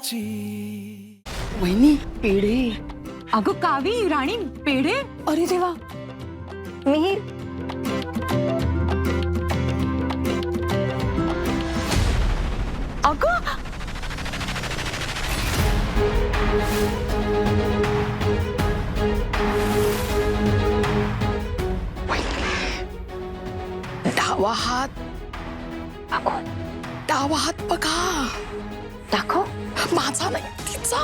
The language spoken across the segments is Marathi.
लाडाची. वहिनी पेढे. अगं कावी राणी पेढे. अरे देवा. मिहीर अगं डावा हात. डावा हात बघा. दाखव. माझा नाही तिचा.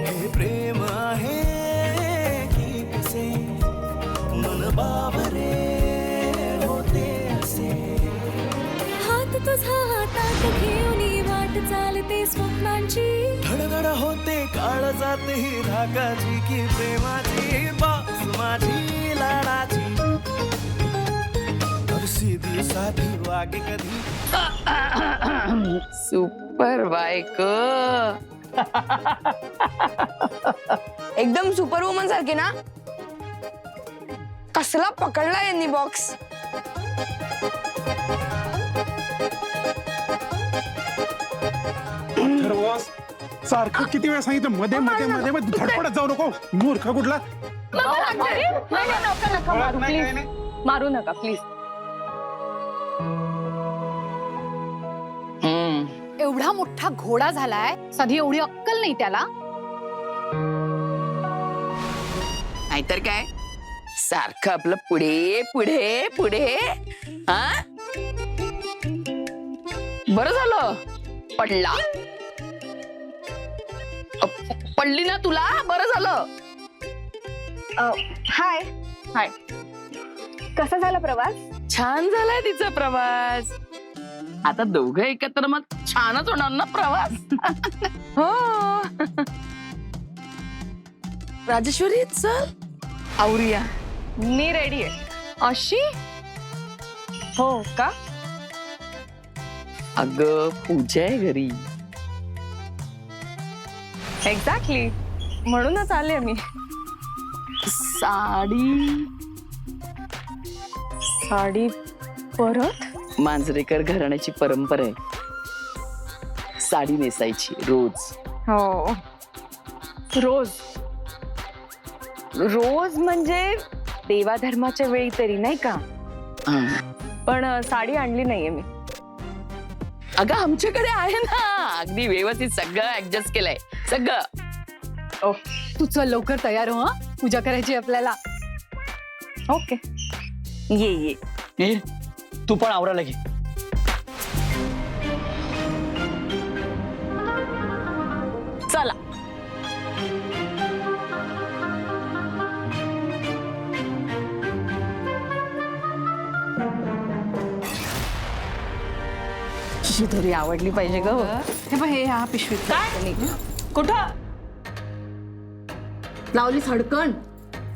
हे प्रेम आहे की कसे मन बाबरे होते असे. हात तुझा हातात घेऊन वाट चालते स्वप्नांची. धडधड होते काळ जाते ही धाकाची की प्रेमाची बास माझी लाडाची. तर सीधी साधी वागे कधी. सुपर बायको. एकदम सुपरवुमन सारखी ना. कसला पकडला यांनी बॉक्स. बॉस सारखं किती वेळ सांगितलं मध्ये मध्ये मध्ये मध्ये धडपडत जाऊ नको. मूर्ख कुठला. मारू नका प्लीज. एवढा मोठा घोडा झालाय साधी एवढी अक्कल नाही त्याला. नाहीतर काय सारखं आपलं पुढे पुढे पुढे. हा बरं झालं पडला. पडली ना तुला. बरं झालं. हाय हाय. कसा झाला प्रवास. छान झालाय तिचा प्रवास. आता दोघं एकत्र मग छानच होणार ना प्रवास. हो. राजेश्वरी चल आवरूया. मी रेडी आहे. अशी हो का. अगं पूजा आहे घरी. एक्झॅक्टली म्हणूनच आले मी. साडी. साडी परत. मांजरेकर घराण्याची परंपरा आहे साडी नेसायची रोज. हो रोज. रोज म्हणजे देवाधर्माच्या वेळी तरी नाही का. पण साडी आणली नाहीये मी. अगं आमच्याकडे आहे ना अगदी व्यवस्थित सगळं ऍडजस्ट केलंय सगळं. तू चल लवकर तयार हो. पूजा करायची आपल्याला. ओके ये ये तू पण आवरायला घे. चला. शिदोरी आवडली पाहिजे ग. हे बघ हे ह्या पिशवीत. कुठं लावली थडकण.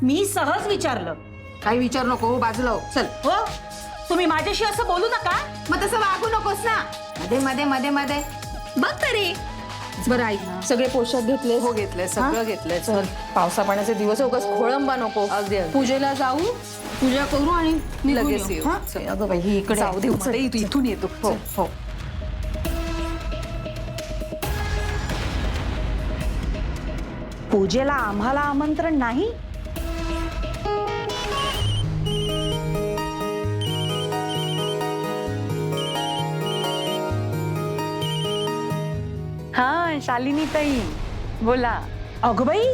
मी सहज विचारलं. काही विचारू नको बाजूला हो. चल. हो तुम्ही माझ्याशी असं बोलू नका. मग तसं वागू नकोस ना. मध्ये मध्ये मध्ये मध्ये बघ तरी. बरं ऐक ना सगळे पोशाख घेतले. हो घेतलंय सगळं घेतलंय. चल पावसा पाण्याचे दिवस उगाच खोळंबा नको. पूजेला जाऊ पूजा करू आणि लगेच येऊ. अगं बाई ही इकडे जाऊ दे. उचल. तू इथून येतो. हो हो. पूजेला आम्हाला आमंत्रण नाही. हा शालिनी ताई बोला. अगं बाई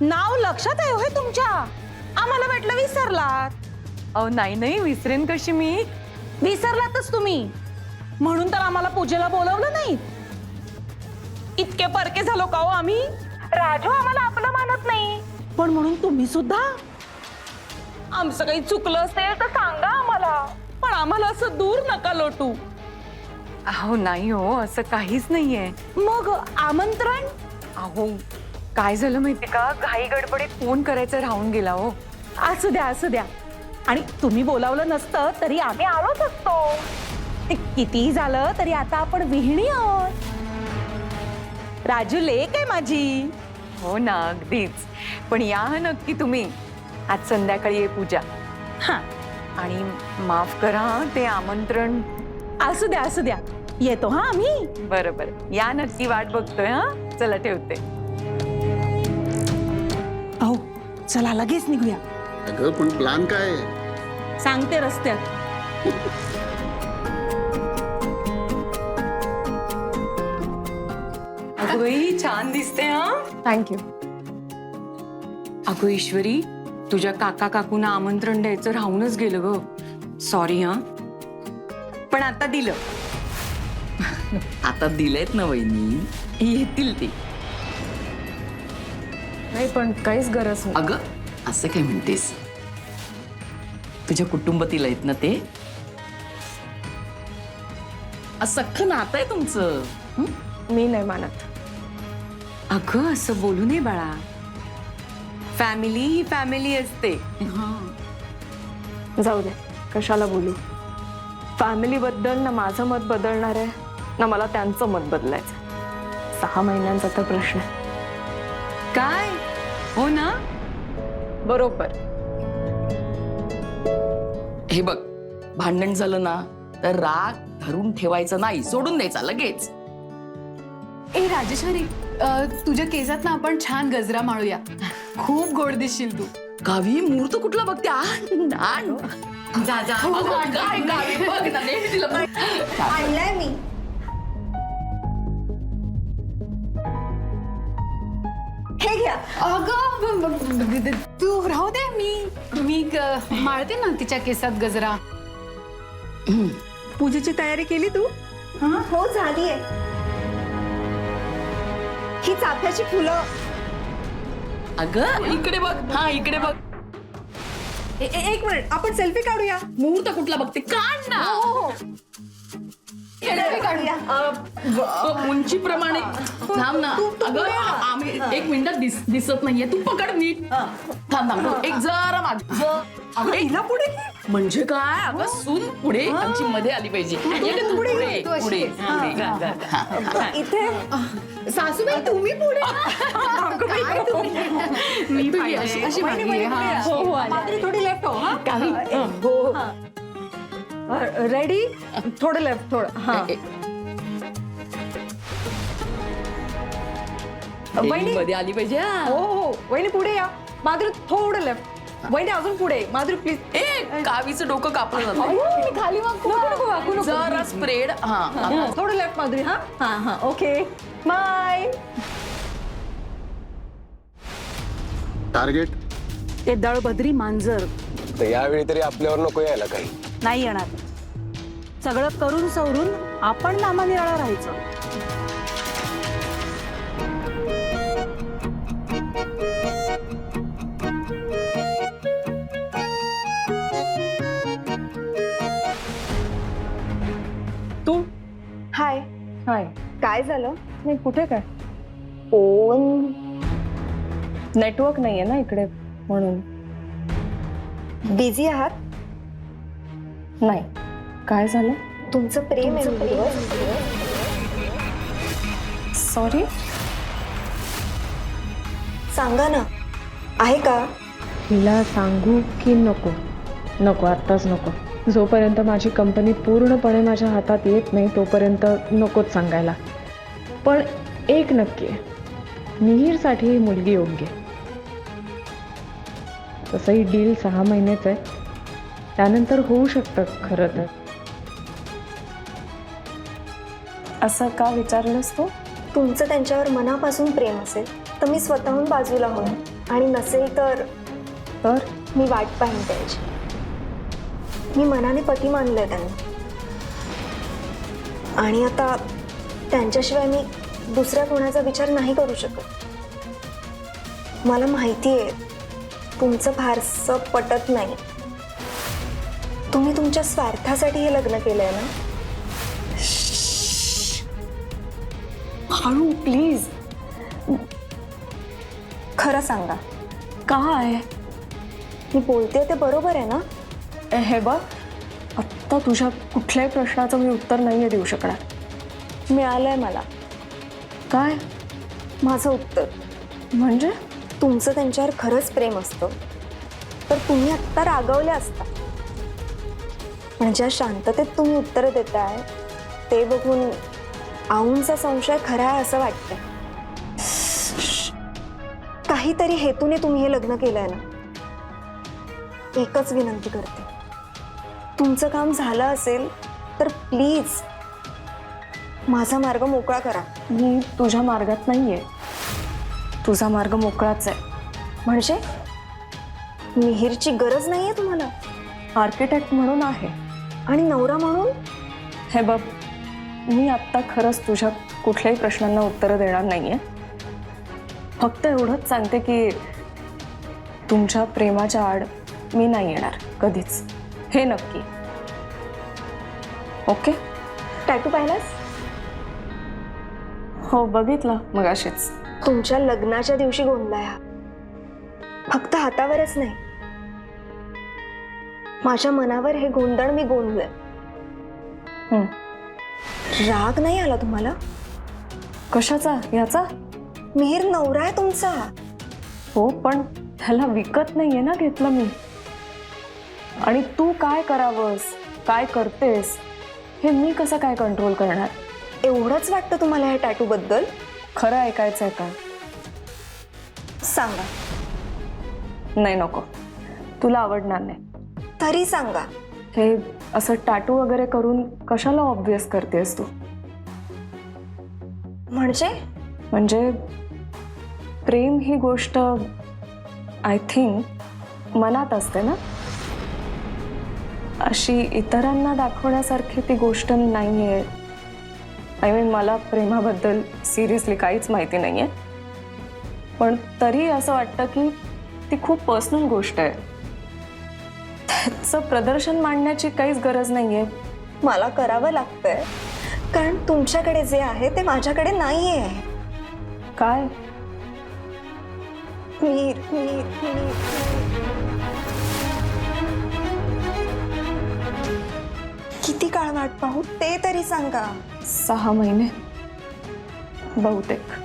नाव लक्षात आहे होय तुमच्या. आम्हाला वाटलं विसरलात. अहो नाही नाही विसरेन कशी मी. विसरलातच तुम्ही. म्हणून तर आम्हाला पूजेला बोलवलं नाही. इतके परके झालो का हो आम्ही. राजू आम्हाला आपलं मानत नाही. पण म्हणून तुम्ही सुद्धा. आमचं काही चुकलं असेल तर सांगा आम्हाला. पण आम्हाला असं दूर नका लोटू. अहो नाही हो असं काहीच नाहीये. मग आमंत्रण. अहो काय झालं माहितीये का घाई गडबडीत फोन करायचं राहून गेला हो. असू द्या असू द्या. आणि तुम्ही बोलावलं नसतं तरी आम्ही आलोच असतो. ते कितीही झालं तरी आता आपण विहिणी आहोत. राजू लेक आहे माझी. हो ना अगदीच. पण या नक्की तुम्ही. आज संध्याकाळी आहे पूजा. हा आणि माफ करा ते आमंत्रण. असू द्या येतो हा आम्ही. बरोबर या नक्की वाट बघतोय. हा चला ठेवते. अहो चला लगेच निघूया. अगं पण प्लॅन काय आहे? सांगते रस्त्यात. अगं बाई छान दिसते. हा थँक्यू. अगं ईश्वरी तुझ्या काका काकूंना आमंत्रण द्यायचं राहूनच गेलं ग. सॉरी. हा पण आता दिलं. आता दिलेत ना वहिनी, येतील ते. नाही पण काहीच गरज नाही. अगं असं काय म्हणतेस? तुझ्या कुटुंबातील आहेत ना ते. सख्खं नातं आहे तुमचं. हं? मी नाही मानत. अगं असं बोलू नये बाळा. फॅमिली ही फॅमिली असते. जाऊ दे कशाला बोलू. फॅमिली बद्दल ना माझं मत बदलणार आहे ना मला त्यांचं मत बदलायचं. 6 महिन्यांचा तर प्रश्न आहे. काय हो ना. बरोबर. हे बघ, भांडण झालं ना तर राग धरून ठेवायचं नाही, सोडून द्यायचा लगेच. ए राजेश्वरी, तुझ्या केसात ना आपण छान गजरा माळूया. खूप गोड दिसशील तू. गावी मुहूर्त कुठला बघते? आण आण. जा जा. अगं, काय गावी बघ ना, नेहमी तिला बघ. आणलाय मी. हे घ्या. अगं तू राहू दे. मी माळते ना तिच्या केसात गजरा. पूजेची तयारी केली तू? हो झालीये. ही चाफ्याची फुलं. अगं इकडे बघ. हा इकडे बघ. एक मिनिट आपण सेल्फी काढूया. मुहूर्त कुठला बघते? काढ ना. उंचीप्रमाणे थांब ना. अगं आम्ही 1 मिनिटात दिसत नाहीये. तू पकड नीट. थांब थांब. एक जरा माग. हिला पुढे म्हणजे काय? अगं सून पुढे आमची मध्ये आली पाहिजे. इकडे तू पुढे तू अशी पुढे ये. पुढे. इथे सासूबाई तुम्ही पुढे. मी पाहिजे अशी मागे. हा. मात्र थोडी लेफ्ट हो. हा रेडी. थोडं लेफ्ट थोडं. हा वहिनी. मध्ये आली पाहिजे. हा. हो वहिनी पुढे या. माधुरी थोडं लेफ्ट. वहिनी अजून पुढे. माधुरी प्लीज. ए कावीचं डोकं कापलं जातं. खाली नको. जरा स्प्रेड. हा थोडं लेफ्ट माधुरी. हा हा हा ओके बाय. टार्गेट ते दळबद्री मांजर तर यावेळी तरी आपल्यावर नको यायला काही. नाही येणार. सगळं करून सवरून आपण नामानिराळा राहायचं. तू हाय. हाय. काय झालं? नाही कुठे काय. फोन नेटवर्क नाहीये ना इकडे म्हणून. बिझी आहात? नाही. काय झालं? तुमचं प्रेम आहे मुलीवर. सॉरी. सांगा ना आहे का? हिला सांगू की नको? नको आत्ताच नको. जोपर्यंत माझी कंपनी पूर्णपणे माझ्या हातात येत नाही तोपर्यंत नकोच सांगायला. पण एक नक्की आहे, मिहीरसाठी ही मुलगी योग्य आहे. तसंही डील 6 महिनेच आहे. त्यानंतर होऊ शकतं खरं तर. असं का विचारलंस तू? तुमचं त्यांच्यावर मनापासून प्रेम असेल तर मी स्वतःहून बाजूला होईन आणि नसेल तर मी वाट पाहीन त्याची. मी मनाने पती मानलंय त्यांना आणि आता त्यांच्याशिवाय मी दुसऱ्या कोणाचा विचार नाही करू शकत. मला माहिती आहे तुमचं फारसं पटत नाही. तुम्ही तुमच्या स्वार्थासाठी हे लग्न केलंय ना. हळू प्लीज. खरं सांगा काय? मी बोलते ते बरोबर आहे ना. हे बघ आत्ता तुझ्या कुठल्याही प्रश्नाचं मी उत्तर नाहीये देऊ शकणार. मिळालंय मला काय माझं उत्तर. म्हणजे? तुमचं त्यांच्यावर खरंच प्रेम असतं तर तुम्ही आत्ता रागवले असता. पण ज्या शांततेत तुम्ही उत्तर देताय ते बघून आऊंचा संशय खरा आहे असं वाटतंय. काहीतरी हेतूने तुम्ही हे लग्न केलंय ना. एकच विनंती करते, तुमचं काम झालं असेल तर प्लीज माझा मार्ग मोकळा करा. मी तुझ्या मार्गात नाहीये, तुझा मार्ग मोकळाच आहे. म्हणजे मिहीरची गरज नाहीये तुम्हाला आर्किटेक्ट म्हणून आहे. आणि नवरा म्हणून? हे बघ, मी आत्ता खरंच तुझ्या कुठल्याही प्रश्नांना उत्तरं देणार नाहीये. फक्त एवढंच सांगते की तुमच्या प्रेमाच्या आड मी नाही येणार कधीच, हे नक्की. ओके? टॅटू पाहिलास? हो, बघितलं मगाशीच. तुमच्या लग्नाच्या दिवशी गोंधलाय हा. फक्त हातावरच नाही, माझ्या मनावर हे गोंधळ मी गोंधलंय. राग नाही आला तुम्हाला? कशाचा? याचा? मिहीर नवरा आहे तुमचा. हो, पण त्याला विकत नाहीये ना घेतलं मी. आणि तू काय करावंस, काय करतेस, हे मी कसं काय कंट्रोल करणार? एवढंच वाटतं तुम्हाला या टॅटू बद्दल? खरं ऐकायचंय का? सांगा. नाही, नको. तुला आवडणार नाही. तरी सांगा. हे असं टॅटू वगैरे करून कशाला ऑब्व्हियस करतेस तू? म्हणजे प्रेम ही गोष्ट आय थिंक मनात असते ना, अशी इतरांना दाखवण्यासारखी ती गोष्ट नाहीये. आय मीन, मला प्रेमाबद्दल सिरियसली काहीच माहिती नाहीये, पण तरी असं वाटतं की ती खूप पर्सनल गोष्ट आहे. त्याचं प्रदर्शन मांडण्याची काहीच गरज नाहीये. मला करावं लागतंय कारण तुमच्याकडे जे आहे ते माझ्याकडे नाहीये. काय? मिहीर. किती काळ वाट पाहू ते तरी सांगा. 6 महिने बहुतेक.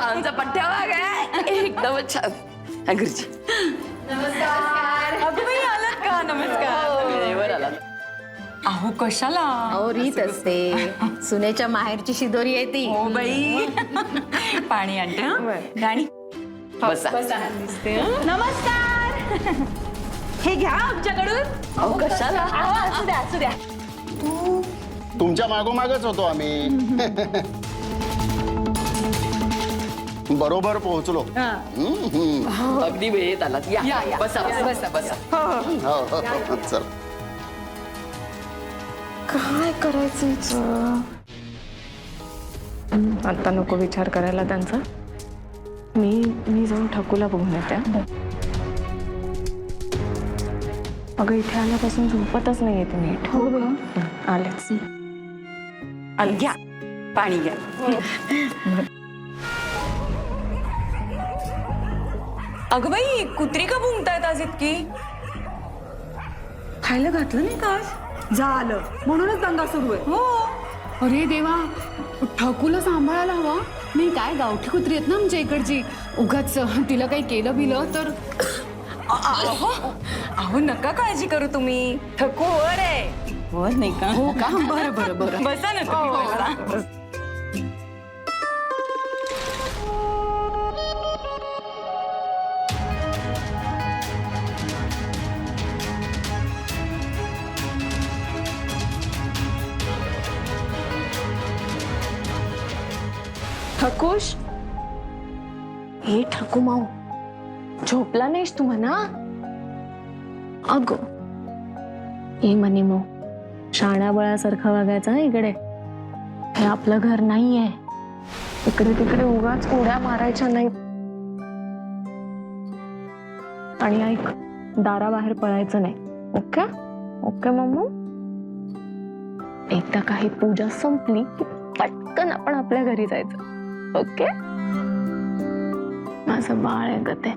आमचा पठ्ठ्या भाग आहे एकदमच छान. घरची वेळेवर आला. अहो कशाला? अहो रीत असते, सुनेच्या माहेरची शिदोरी आहे ती. हो बाई. पाणी आणते. राणी बसा. नमस्कार. हे घ्या आमच्याकडून. अहो कशाला? असू द्या असू द्या. तुमच्या मागोमागच होतो आम्ही. बरोबर पोहोचलो. अगदी वेळेत आलात. या बसा बसा बसा. हो, चल. काय करायचं? आता नको विचार करायला त्यांचा. मी जाऊन ठकूला बघून येते. अगं, इथे आल्यापासून झोपतच नाही येते नीट. हो बघ, आलेच. घ्या पाणी घ्या. अगं बाई, कुत्री का भुंकतायत आज इतकी? खायला घातलं नाही का आज? झालं म्हणूनच दंगा सुरू आहे. हो. अरे देवा, ठकूला सांभाळायला हवा. नाही काय, गावठी कुत्री आहेत ना आमच्या इकडची. उगाच तिला काही केलं बिलं तर. अहो नका काळजी करू तुम्ही. ठकू वर आहे. वर नाही का? हो का? बरं बरं बरं. बसा ना तुम्ही, बसा. ठकूश, हे ठकू माऊ, झोपला नाहीस तू म्हणा? अगं, हे मनी मो, शाण्या बळासारखा वागायचा इकडे. हे आपलं घर नाहीये. इकडे तिकडे उगाच उड्या मारायच्या नाही. आणि ऐक, दाराबाहेर पळायचं नाही. ओके ओके मम्मू. एकदा काही पूजा संपली की पटकन आपण आपल्या घरी जायचं. ओके. माझं बाळ आहे ग ते.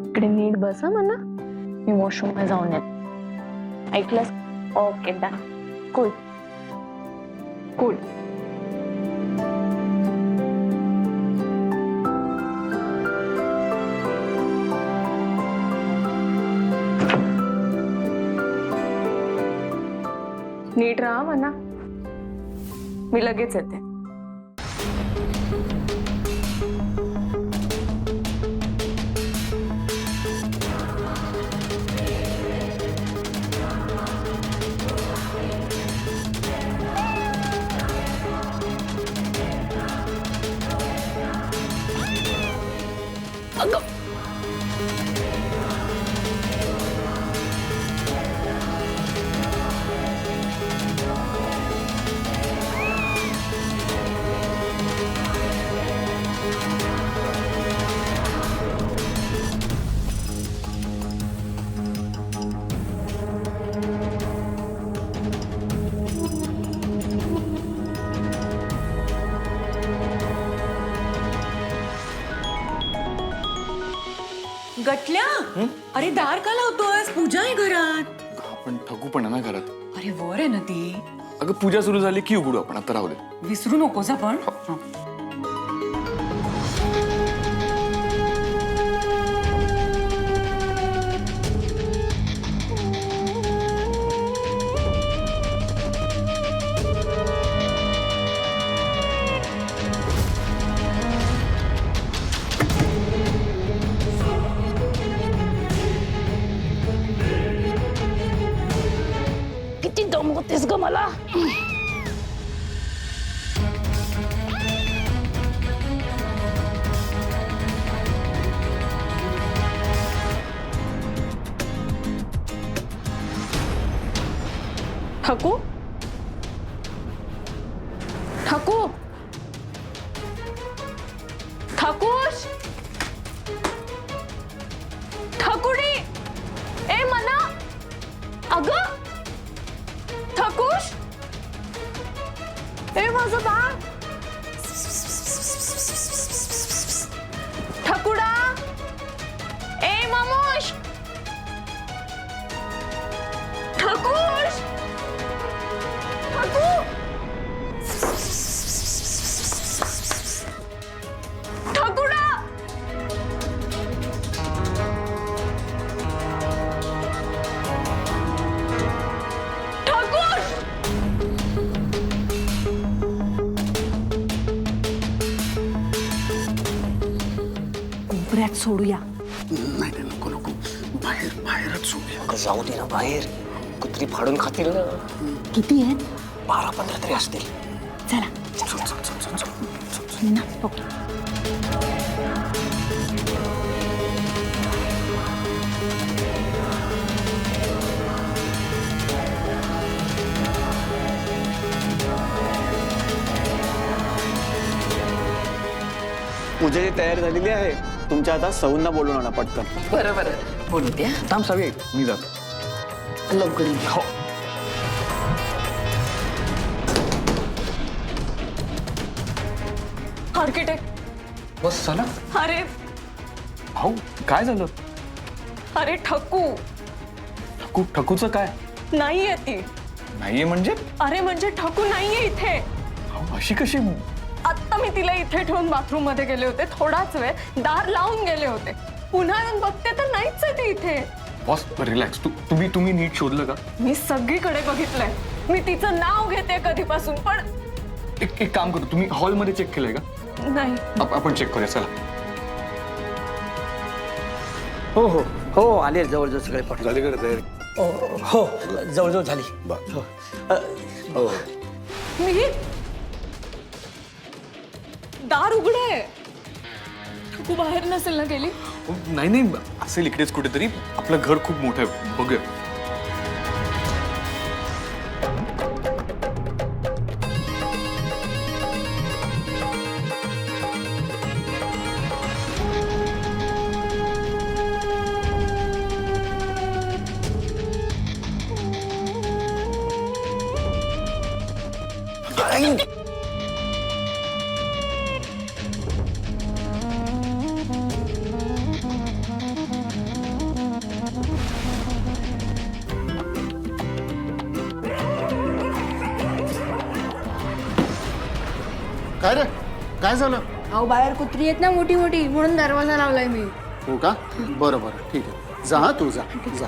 इकडे नीट बस म्हणा. मी वॉशरूम मध्ये जाऊन येत. ऐकलंस? Okay done. Cool cool. नीट राहा म्हणा. मी लगेच येते. गटल्या, अरे दार का लावतोयस? पूजा आहे घरात. आपण ठकू पण आहे ना घरात. अरे वर आहे ना ती. अगं पूजा सुरू झाली की उघडू आपण. आता राहू दे. विसरू नकोस आपण. किती दमवतेस ग मला. ठाकू ठाकू ठाकूश ठाकुडी. ए मना. अगं ठाकूश. ए माझं बाळ. ठाकुडा. ए मामुश. ठाकूश. ठाकू. ठाकुडा. ठाकूश. कोपऱ्यात सोडूया. नाही नाही, नको नको. बाहेरच सोडूया. जाऊ दे ना बाहेर. कुत्री फाडून खातील ना. किती आहेत? 12-15 तरी असतील. चला. ना, ओके. पूजेची तयारी झालेली आहे. तुमच्या आता सौंना बोलून आणा पटकन. बरं बरं बोलू द्या. थांब सगळे मी जातो. लवकर ये. हो. आर्किटेक्ट. बस चला. अरे भाऊ काय झालं? अरे ठकू ठकूचं काय? नाहीये ती. नाहीये म्हणजे? अरे म्हणजे ठकू नाहीये इथे. भाऊ अशी कशी? आत्ता मी तिला इथे ठेवून बाथरूम मध्ये गेले होते. थोडाच वेळ दार लावून गेले होते. पुन्हा येऊन बघते तर नाहीच आहे ती इथे. Boss relax. तुम्ही नीट शोधलं का? मी सगळीकडे बघितलंय. मी तिचं नाव घेते कधीपासून पण एक काम करू. तुम्ही हॉलमध्ये चेक केलंय का? नाही. आपण चेक करूया चला. हो हो हो आले जवळजवळ सगळे पट झाली का तयारी? हो जवळजवळ झाली. हो. मी दार उघडे. ठकू बाहेर नसेल ना गेली? नाही नाही असेल इकडेच कुठेतरी. आपलं घर खूप मोठं आहे. बघूया. काय रे काय झालं? अहो बाहेर कुत्री आहेत ना मोठी मोठी म्हणून दरवाजा लावलाय मी. हो का? बरं बरं ठीक आहे, जा हा तू जा जा.